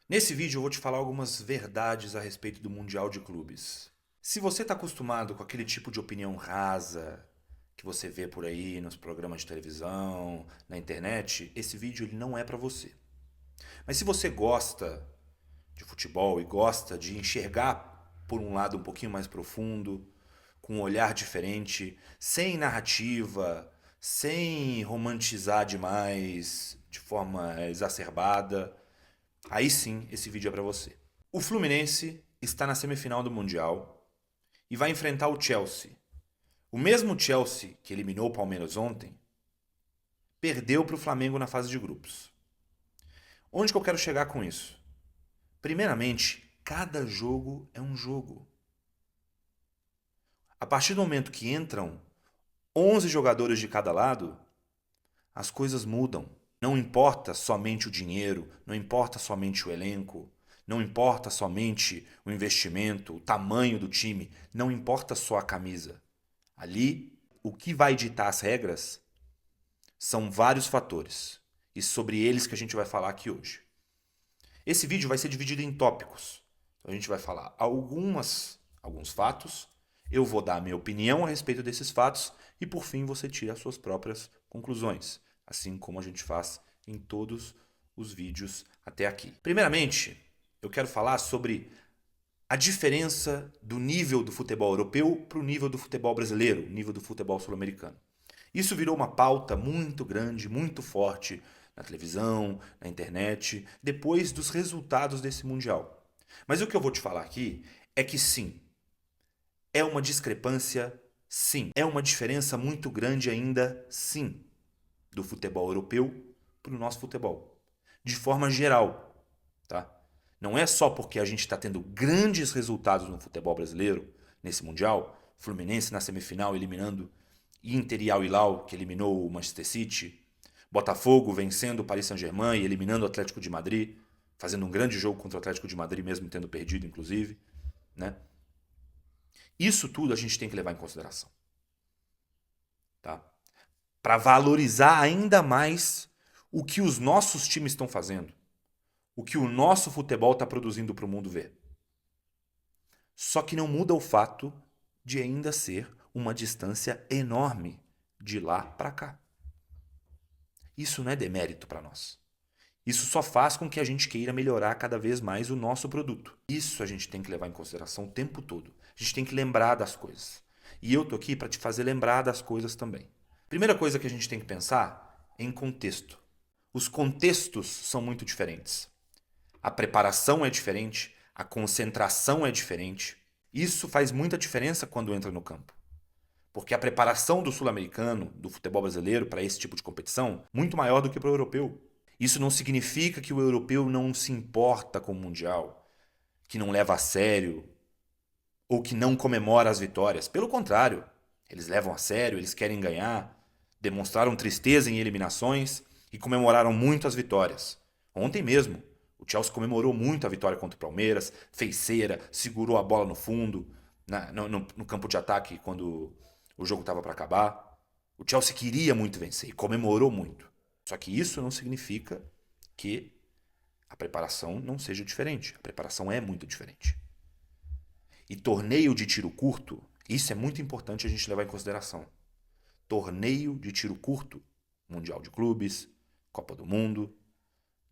Nesse vídeo eu vou te falar algumas verdades a respeito do Mundial de Clubes. Se você está acostumado com aquele tipo de opinião rasa que você vê por aí nos programas de televisão, na internet, esse vídeo ele não é para você. Mas se você gosta de futebol e gosta de enxergar por um lado um pouquinho mais profundo, com um olhar diferente, sem narrativa, sem romantizar demais, de forma exacerbada, aí sim esse vídeo é para você. O Fluminense está na semifinal do Mundial e vai enfrentar o Chelsea. O mesmo Chelsea que eliminou o Palmeiras ontem perdeu para o Flamengo na fase de grupos. Onde que eu quero chegar com isso? Primeiramente, cada jogo é um jogo. A partir do momento que entram 11 jogadores de cada lado, as coisas mudam. Não importa somente o dinheiro, não importa somente o elenco, não importa somente o investimento, o tamanho do time, não importa só a camisa. Ali, o que vai ditar as regras são vários fatores, e sobre eles que a gente vai falar aqui hoje. Esse vídeo vai ser dividido em tópicos. Então a gente vai falar alguns fatos, eu vou dar a minha opinião a respeito desses fatos e por fim você tira as suas próprias conclusões, assim como a gente faz em todos os vídeos até aqui. Primeiramente, eu quero falar sobre a diferença do nível do futebol europeu para o nível do futebol brasileiro, o nível do futebol sul-americano. Isso virou uma pauta muito grande, muito forte na televisão, na internet, depois dos resultados desse Mundial. Mas o que eu vou te falar aqui é que sim, é uma discrepância, sim. É uma diferença muito grande ainda, sim, do futebol europeu para o nosso futebol. De forma geral, tá? Não é só porque a gente está tendo grandes resultados no futebol brasileiro, nesse Mundial, Fluminense na semifinal eliminando Inter e Al Hilal, que eliminou o Manchester City, Botafogo vencendo o Paris Saint-Germain e eliminando o Atlético de Madrid, fazendo um grande jogo contra o Atlético de Madrid, mesmo tendo perdido, inclusive, né? Isso tudo a gente tem que levar em consideração, tá? Para valorizar ainda mais o que os nossos times estão fazendo, o que o nosso futebol está produzindo para o mundo ver. Só que não muda o fato de ainda ser uma distância enorme de lá para cá. Isso não é demérito para nós. Isso só faz com que a gente queira melhorar cada vez mais o nosso produto. Isso a gente tem que levar em consideração o tempo todo. A gente tem que lembrar das coisas. E eu tô aqui para te fazer lembrar das coisas também. Primeira coisa que a gente tem que pensar é em contexto. Os contextos são muito diferentes. A preparação é diferente, a concentração é diferente. Isso faz muita diferença quando entra no campo. Porque a preparação do sul-americano, do futebol brasileiro, para esse tipo de competição, muito maior do que para o europeu. Isso não significa que o europeu não se importa com o Mundial, que não leva a sério ou que não comemora as vitórias. Pelo contrário, eles levam a sério, eles querem ganhar, demonstraram tristeza em eliminações e comemoraram muito as vitórias. Ontem mesmo, o Chelsea comemorou muito a vitória contra o Palmeiras, fez cera, segurou a bola no fundo, no campo de ataque quando o jogo estava para acabar. O Chelsea queria muito vencer e comemorou muito. Só que isso não significa que a preparação não seja diferente. A preparação é muito diferente. E torneio de tiro curto, isso é muito importante a gente levar em consideração. Torneio de tiro curto, Mundial de Clubes, Copa do Mundo,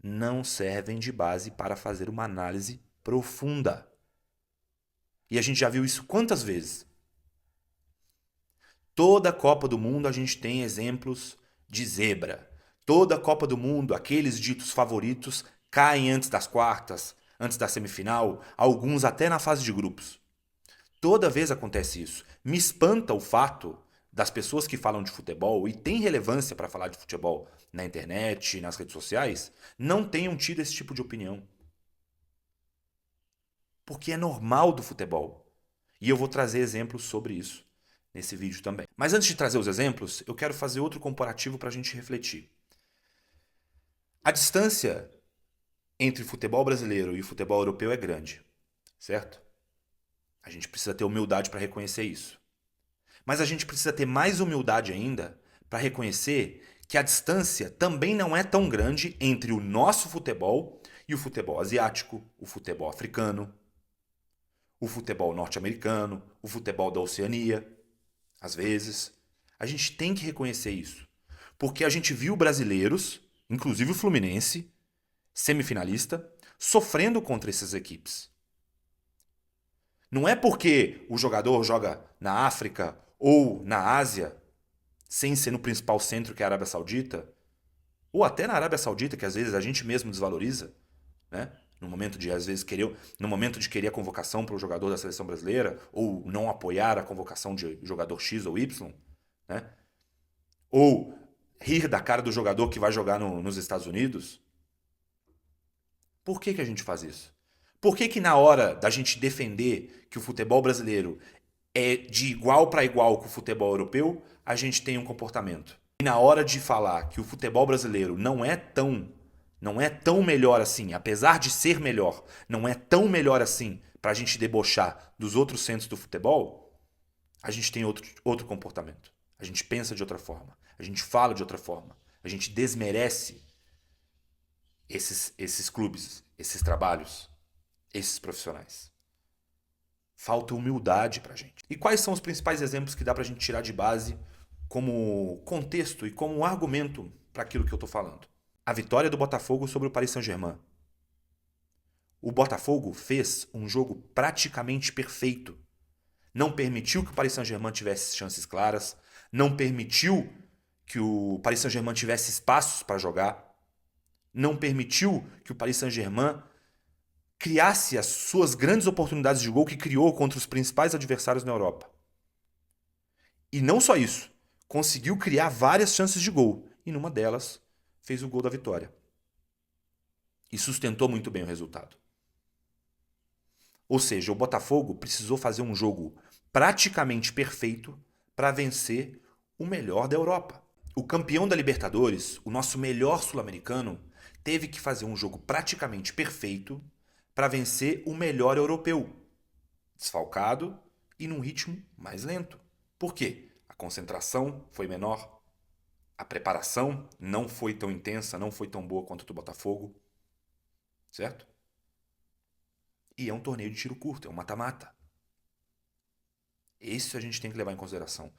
não servem de base para fazer uma análise profunda. E a gente já viu isso quantas vezes? Toda a Copa do Mundo a gente tem exemplos de zebra. Toda a Copa do Mundo, aqueles ditos favoritos caem antes das quartas, antes da semifinal, alguns até na fase de grupos. Toda vez acontece isso. Me espanta o fato das pessoas que falam de futebol e têm relevância para falar de futebol na internet, nas redes sociais, não tenham tido esse tipo de opinião. Porque é normal do futebol. E eu vou trazer exemplos sobre isso nesse vídeo também. Mas antes de trazer os exemplos, eu quero fazer outro comparativo para a gente refletir. A distância entre futebol brasileiro e futebol europeu é grande, certo? A gente precisa ter humildade para reconhecer isso. Mas a gente precisa ter mais humildade ainda para reconhecer que a distância também não é tão grande entre o nosso futebol E o futebol asiático, o futebol africano, o futebol norte-americano, o futebol da Oceania, às vezes. A gente tem que reconhecer isso. Porque a gente viu brasileiros, inclusive o Fluminense, semifinalista, sofrendo contra essas equipes. Não é porque o jogador joga na África ou na Ásia, sem ser no principal centro que é a Arábia Saudita, ou até na Arábia Saudita, que às vezes a gente mesmo desvaloriza, né? No momento de, às vezes, no momento de querer a convocação para o jogador da seleção brasileira, ou não apoiar a convocação de jogador X ou Y, né? Ou rir da cara do jogador que vai jogar nos Estados Unidos. Por que a gente faz isso? Por que na hora da gente defender que o futebol brasileiro é de igual para igual com o futebol europeu, a gente tem um comportamento? E na hora de falar que o futebol brasileiro não é tão melhor assim, apesar de ser melhor, não é tão melhor assim para a gente debochar dos outros centros do futebol, a gente tem outro comportamento. A gente pensa de outra forma, a gente fala de outra forma, a gente desmerece esses clubes, esses trabalhos, esses profissionais. Falta humildade pra gente. E quais são os principais exemplos que dá pra gente tirar de base como contexto e como argumento para aquilo que eu tô falando? A vitória do Botafogo sobre o Paris Saint-Germain. O Botafogo fez um jogo praticamente perfeito. Não permitiu que o Paris Saint-Germain tivesse chances claras, não permitiu que o Paris Saint-Germain tivesse espaços para jogar, não permitiu que o Paris Saint-Germain criasse as suas grandes oportunidades de gol que criou contra os principais adversários na Europa. E não só isso, conseguiu criar várias chances de gol, e numa delas fez o gol da vitória. E sustentou muito bem o resultado. Ou seja, o Botafogo precisou fazer um jogo praticamente perfeito para vencer o melhor da Europa. O campeão da Libertadores, o nosso melhor sul-americano, teve que fazer um jogo praticamente perfeito para vencer o melhor europeu, desfalcado e num ritmo mais lento. Por quê? A concentração foi menor, a preparação não foi tão intensa, não foi tão boa quanto a do Botafogo, certo? E é um torneio de tiro curto, é um mata-mata. Isso a gente tem que levar em consideração.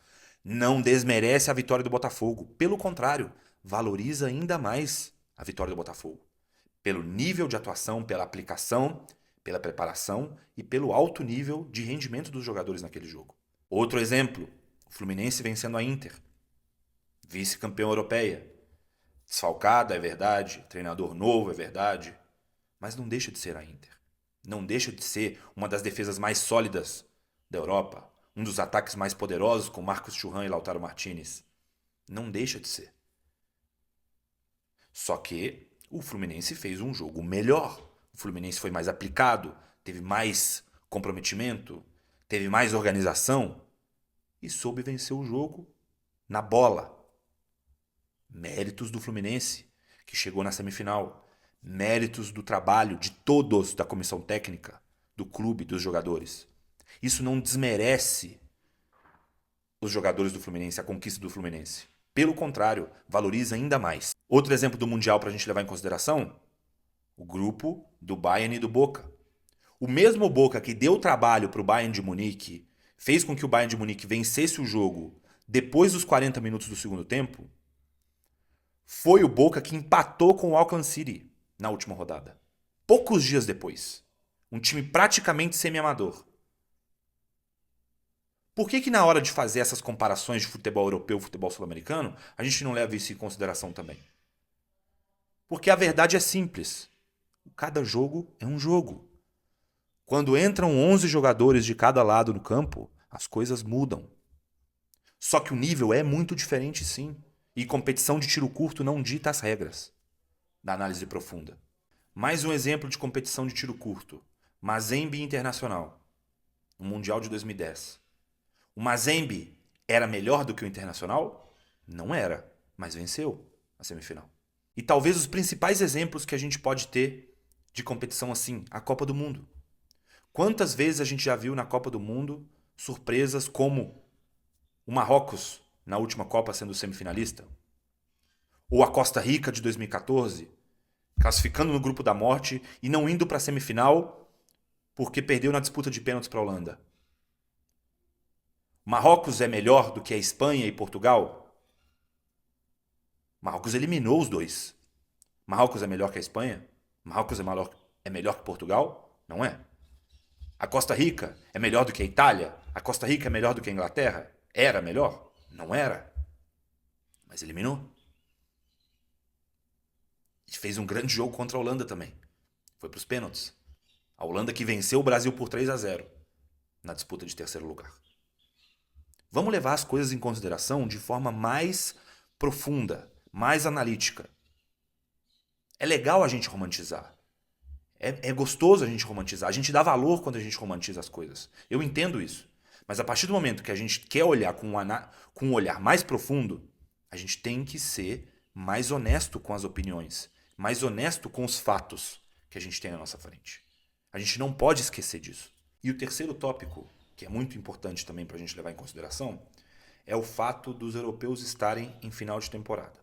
Não desmerece a vitória do Botafogo. Pelo contrário, valoriza ainda mais a vitória do Botafogo. Pelo nível de atuação, pela aplicação, pela preparação e pelo alto nível de rendimento dos jogadores naquele jogo. Outro exemplo, o Fluminense vencendo a Inter, vice-campeão europeia. Desfalcada, é verdade, treinador novo, é verdade, mas não deixa de ser a Inter. Não deixa de ser uma das defesas mais sólidas da Europa, um dos ataques mais poderosos com Marcos Thuram e Lautaro Martinez. Não deixa de ser. Só que o Fluminense fez um jogo melhor. O Fluminense foi mais aplicado, teve mais comprometimento, teve mais organização e soube vencer o jogo na bola. Méritos do Fluminense, que chegou na semifinal. Méritos do trabalho de todos da comissão técnica, do clube, dos jogadores. Isso não desmerece os jogadores do Fluminense, a conquista do Fluminense. Pelo contrário, valoriza ainda mais. Outro exemplo do Mundial para a gente levar em consideração, o grupo do Bayern e do Boca. O mesmo Boca que deu trabalho para o Bayern de Munique, fez com que o Bayern de Munique vencesse o jogo depois dos 40 minutos do segundo tempo, foi o Boca que empatou com o Auckland City na última rodada. Poucos dias depois. Um time praticamente semi-amador. Por que na hora de fazer essas comparações de futebol europeu e futebol sul-americano, a gente não leva isso em consideração também? Porque a verdade é simples. Cada jogo é um jogo. Quando entram 11 jogadores de cada lado no campo, as coisas mudam. Só que o nível é muito diferente, sim. E competição de tiro curto não dita as regras da análise profunda. Mais um exemplo de competição de tiro curto. Mazembe Internacional, no Mundial de 2010. O Mazembe era melhor do que o Internacional? Não era, mas venceu a semifinal. E talvez os principais exemplos que a gente pode ter de competição assim, a Copa do Mundo. Quantas vezes a gente já viu na Copa do Mundo surpresas como o Marrocos na última Copa sendo semifinalista? Ou a Costa Rica de 2014, classificando no grupo da morte e não indo para a semifinal porque perdeu na disputa de pênaltis para a Holanda. Marrocos é melhor do que a Espanha e Portugal? Marrocos eliminou os dois. Marrocos é melhor que a Espanha? Marrocos é melhor que Portugal? Não é. A Costa Rica é melhor do que a Itália? A Costa Rica é melhor do que a Inglaterra? Era melhor? Não era. Mas eliminou. E fez um grande jogo contra a Holanda também. Foi para os pênaltis. A Holanda que venceu o Brasil por 3-0 na disputa de terceiro lugar. Vamos levar as coisas em consideração de forma mais profunda, mais analítica. É legal a gente romantizar. É gostoso a gente romantizar. A gente dá valor quando a gente romantiza as coisas. Eu entendo isso. Mas a partir do momento que a gente quer olhar com um olhar mais profundo, a gente tem que ser mais honesto com as opiniões, mais honesto com os fatos que a gente tem na nossa frente. A gente não pode esquecer disso. E o terceiro tópico, que é muito importante também para a gente levar em consideração, é o fato dos europeus estarem em final de temporada.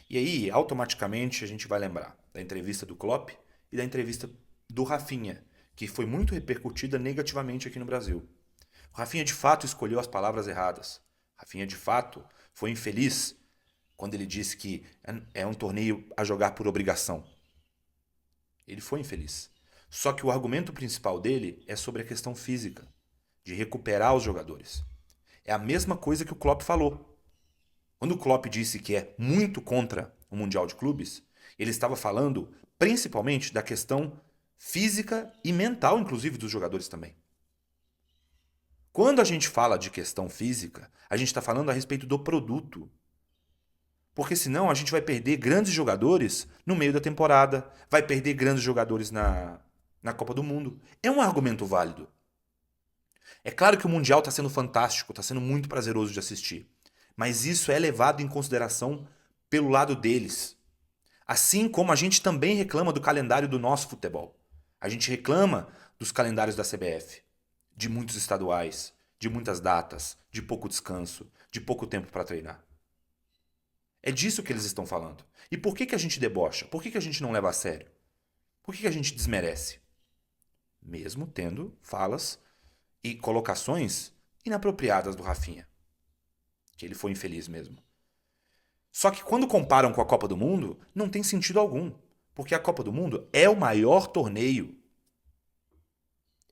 E aí, automaticamente, a gente vai lembrar da entrevista do Klopp e da entrevista do Rafinha, que foi muito repercutida negativamente aqui no Brasil. O Rafinha, de fato, escolheu as palavras erradas. O Rafinha, de fato, foi infeliz quando ele disse que é um torneio a jogar por obrigação. Ele foi infeliz. Só que o argumento principal dele é sobre a questão física, de recuperar os jogadores. É a mesma coisa que o Klopp falou. Quando o Klopp disse que é muito contra o Mundial de Clubes, ele estava falando principalmente da questão física e mental, inclusive, dos jogadores também. Quando a gente fala de questão física, a gente está falando a respeito do produto. Porque senão a gente vai perder grandes jogadores no meio da temporada, vai perder grandes jogadores na Copa do Mundo. É um argumento válido. É claro que o Mundial está sendo fantástico, está sendo muito prazeroso de assistir. Mas isso é levado em consideração pelo lado deles. Assim como a gente também reclama do calendário do nosso futebol. A gente reclama dos calendários da CBF, de muitos estaduais, de muitas datas, de pouco descanso, de pouco tempo para treinar. É disso que eles estão falando. E por que a gente debocha? Por que a gente não leva a sério? Por que a gente desmerece? Mesmo tendo falas e colocações inapropriadas do Rafinha. Que ele foi infeliz mesmo. Só que quando comparam com a Copa do Mundo, não tem sentido algum. Porque a Copa do Mundo é o maior torneio.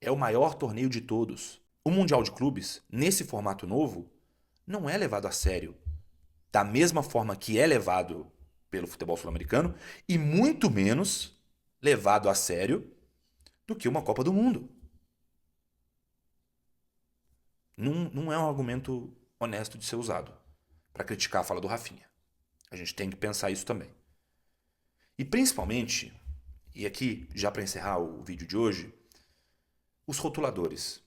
É o maior torneio de todos. O Mundial de Clubes, nesse formato novo, não é levado a sério. Da mesma forma que é levado pelo futebol sul-americano e muito menos levado a sério do que uma Copa do Mundo. Não é um argumento honesto de ser usado para criticar a fala do Rafinha. A gente tem que pensar isso também. E principalmente, e aqui já para encerrar o vídeo de hoje, os rotuladores.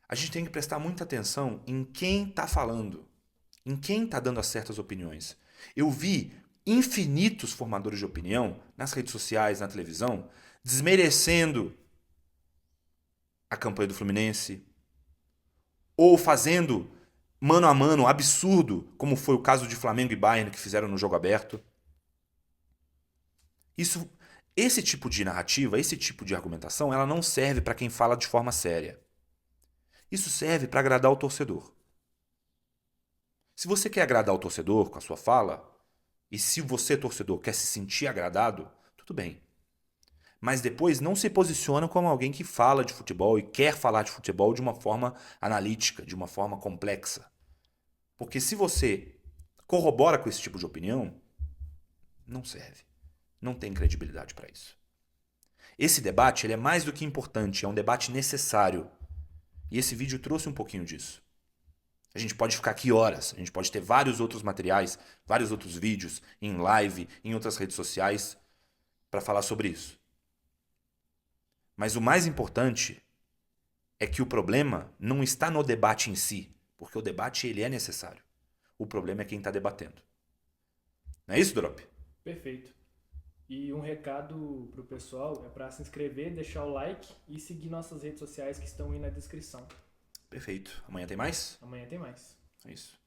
A gente tem que prestar muita atenção em quem está falando, em quem está dando as certas opiniões. Eu vi infinitos formadores de opinião nas redes sociais, na televisão, desmerecendo a campanha do Fluminense ou fazendo mano a mano absurdo, como foi o caso de Flamengo e Bayern que fizeram no jogo aberto. Esse tipo de narrativa, esse tipo de argumentação, ela não serve para quem fala de forma séria. Isso serve para agradar o torcedor. Se você quer agradar o torcedor com a sua fala, e se você, torcedor, quer se sentir agradado, tudo bem. Mas depois não se posiciona como alguém que fala de futebol e quer falar de futebol de uma forma analítica, de uma forma complexa. Porque se você corrobora com esse tipo de opinião, não serve. Não tem credibilidade para isso. Esse debate ele é mais do que importante, é um debate necessário. E esse vídeo trouxe um pouquinho disso. A gente pode ficar aqui horas, a gente pode ter vários outros materiais, vários outros vídeos, em live, em outras redes sociais, para falar sobre isso. Mas o mais importante é que o problema não está no debate em si, porque o debate ele é necessário. O problema é quem está debatendo. Não é isso, Drop? Perfeito. E um recado pro pessoal é para se inscrever, deixar o like e seguir nossas redes sociais que estão aí na descrição. Perfeito. Amanhã tem mais? Amanhã tem mais. É isso.